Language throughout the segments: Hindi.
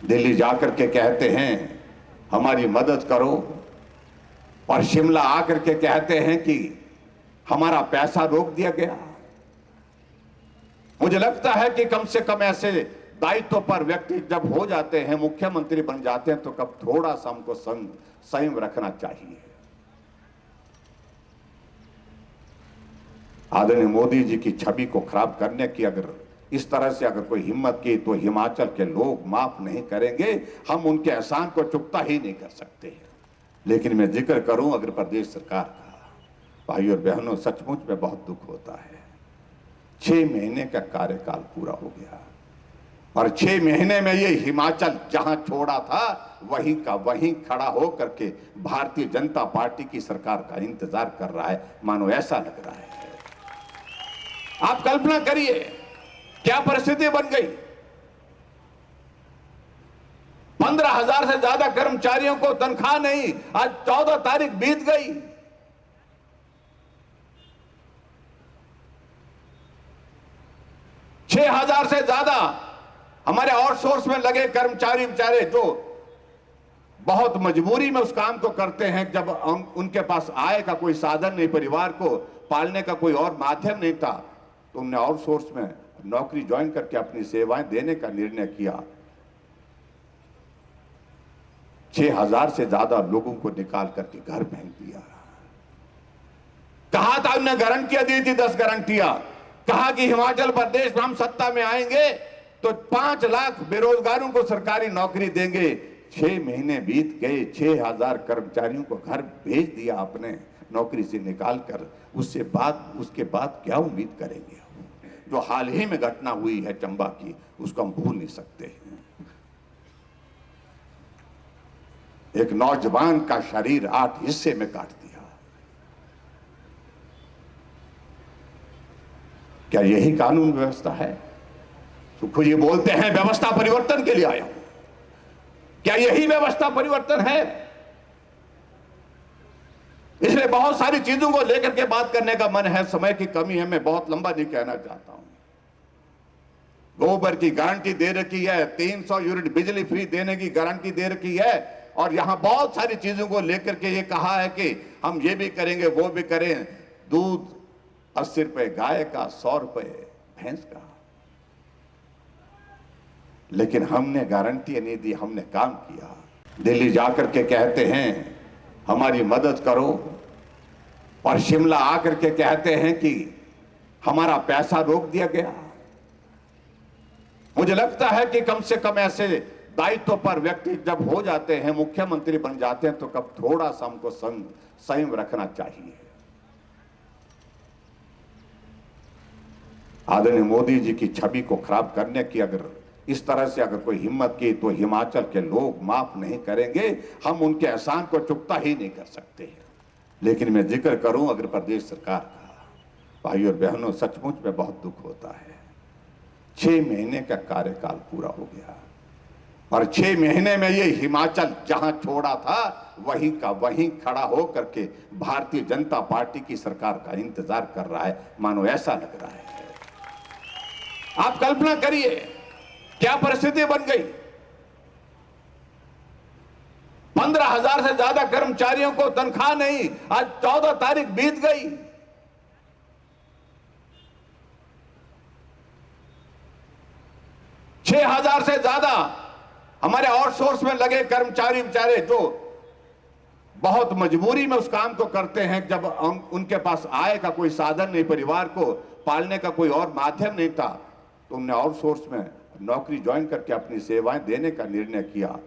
दिल्ली जाकर के कहते हैं हमारी मदद करो, और शिमला आकर के कहते हैं कि हमारा पैसा रोक दिया गया। मुझे लगता है कि कम से कम ऐसे दायित्व पर व्यक्ति जब हो जाते हैं, मुख्यमंत्री बन जाते हैं, तो कब थोड़ा सा हमको संयम रखना चाहिए। आदरणीय मोदी जी की छवि को खराब करने की अगर इस तरह से अगर कोई हिम्मत की तो हिमाचल के लोग माफ नहीं करेंगे। हम उनके एहसान को चुकता ही नहीं कर सकते। लेकिन मैं जिक्र करूं अगर प्रदेश सरकार का, भाई और बहनों, सचमुच में बहुत दुख होता है। 6 महीने का कार्यकाल पूरा हो गया और 6 महीने में ये हिमाचल जहां छोड़ा था वहीं का वहीं खड़ा हो करके भारतीय जनता पार्टी की सरकार का इंतजार कर रहा है, मानो ऐसा लग रहा है। आप कल्पना करिए क्या परिस्थिति बन गई। 15,000 से ज्यादा कर्मचारियों को तनख्वाह नहीं, आज 14 तारीख बीत गई। छह 6,000 से ज्यादा हमारे आउटसोर्स में लगे कर्मचारी बेचारे जो बहुत मजबूरी में उस काम को करते हैं, जब उनके पास आय का कोई साधन नहीं, परिवार को पालने का कोई और माध्यम नहीं था, तो उन्होंने आउटसोर्स में नौकरी ज्वाइन करके अपनी सेवाएं देने का निर्णय किया। 6,000 से ज्यादा लोगों को निकाल करके घर भेज दिया। कहा था उन्होंने, गारंटियां दी थी, 10 गारंटियां। कहा कि हिमाचल प्रदेश में हम सत्ता में आएंगे तो 5 लाख बेरोजगारों को सरकारी नौकरी देंगे। 6 महीने बीत गए, 6,000 कर्मचारियों को घर भेज दिया आपने नौकरी से निकालकर। उसके बाद क्या उम्मीद करेंगे? जो हाल ही में घटना हुई है चंबा की, उसको हम भूल नहीं सकते। एक नौजवान का शरीर 8 हिस्से में काट दिया। क्या यही कानून व्यवस्था है? तो खुद ये बोलते हैं व्यवस्था परिवर्तन के लिए आया हूं। क्या यही व्यवस्था परिवर्तन है? इसलिए बहुत सारी चीजों को लेकर के बात करने का मन है, समय की कमी है, मैं बहुत लंबा नहीं कहना चाहता हूं। गोबर की गारंटी दे रखी है, 300 यूनिट बिजली फ्री देने की गारंटी दे रखी है, और यहां बहुत सारी चीजों को लेकर के ये कहा है कि हम ये भी करेंगे वो भी करें। दूध 80 रुपए गाय का, 100 रुपए भैंस का। लेकिन हमने गारंटी नहीं दी, हमने काम किया। दिल्ली जाकर के कहते हैं हमारी मदद करो, और शिमला आकर के कहते हैं कि हमारा पैसा रोक दिया गया। मुझे लगता है कि कम से कम ऐसे दायित्व पर व्यक्ति जब हो जाते हैं, मुख्यमंत्री बन जाते हैं, तो कब थोड़ा सा हमको संयम रखना चाहिए। आदरणीय मोदी जी की छवि को खराब करने की अगर इस तरह से अगर कोई हिम्मत की तो हिमाचल के लोग माफ नहीं करेंगे। हम उनके एहसान को चुकता ही नहीं कर सकते। लेकिन मैं जिक्र करूं अगर प्रदेश सरकार का, भाई और बहनों, सचमुच में बहुत दुख होता है। 6 महीने का कार्यकाल पूरा हो गया और 6 महीने में ये हिमाचल जहां छोड़ा था वहीं का वहीं खड़ा हो करके भारतीय जनता पार्टी की सरकार का इंतजार कर रहा है, मानो ऐसा लग रहा है। आप कल्पना करिए क्या परिस्थिति बन गई। 15,000 से ज्यादा कर्मचारियों को तनख्वाह नहीं, आज 14 तारीख बीत गई। छह 6,000 से ज्यादा हमारे आउटसोर्स में लगे कर्मचारी बेचारे जो बहुत मजबूरी में उस काम को करते हैं, जब उनके पास आय का कोई साधन नहीं, परिवार को पालने का कोई और माध्यम नहीं था, तो उन्होंने आउटसोर्स में नौकरी ज्वाइन करके अपनी सेवाएं देने का निर्णय किया।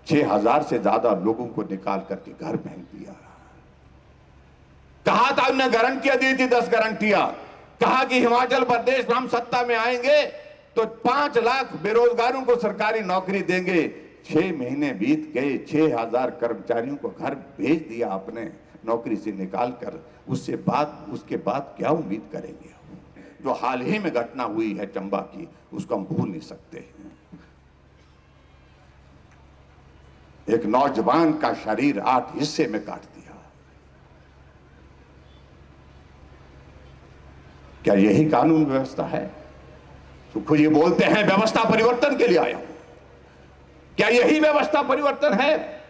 6,000 से ज्यादा लोगों को निकाल करके घर भेज दिया। कहा था उन्होंने, गारंटियां दी थी, 10 गारंटियां। कहा कि हिमाचल प्रदेश में हम सत्ता में आएंगे तो 5 लाख बेरोजगारों को सरकारी नौकरी देंगे। 6 महीने बीत गए, 6,000 कर्मचारियों को घर भेज दिया आपने नौकरी से निकालकर। उसके बाद क्या उम्मीद करेंगे? जो हाल ही में घटना हुई है चंबा की, उसको हम भूल नहीं सकते। एक नौजवान का शरीर 8 हिस्से में काट दिया। क्या यही कानून व्यवस्था है? तो खुद ये बोलते हैं व्यवस्था परिवर्तन के लिए आया हूं। क्या यही व्यवस्था परिवर्तन है?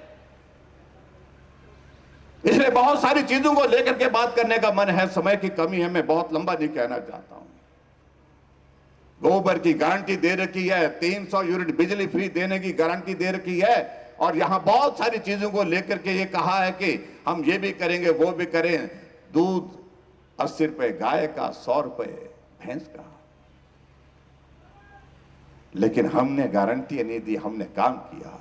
इसलिए बहुत सारी चीजों को लेकर के बात करने का मन है, समय की कमी है, मैं बहुत लंबा नहीं कहना चाहता हूं। गोबर की गारंटी दे रखी है, 300 यूनिट बिजली फ्री देने की गारंटी दे रखी है, और यहां बहुत सारी चीजों को लेकर के ये कहा है कि हम ये भी करेंगे वो भी करें। दूध 80 रुपए गाय का, 100 रुपए भैंस का। लेकिन हमने गारंटी नहीं दी, हमने काम किया।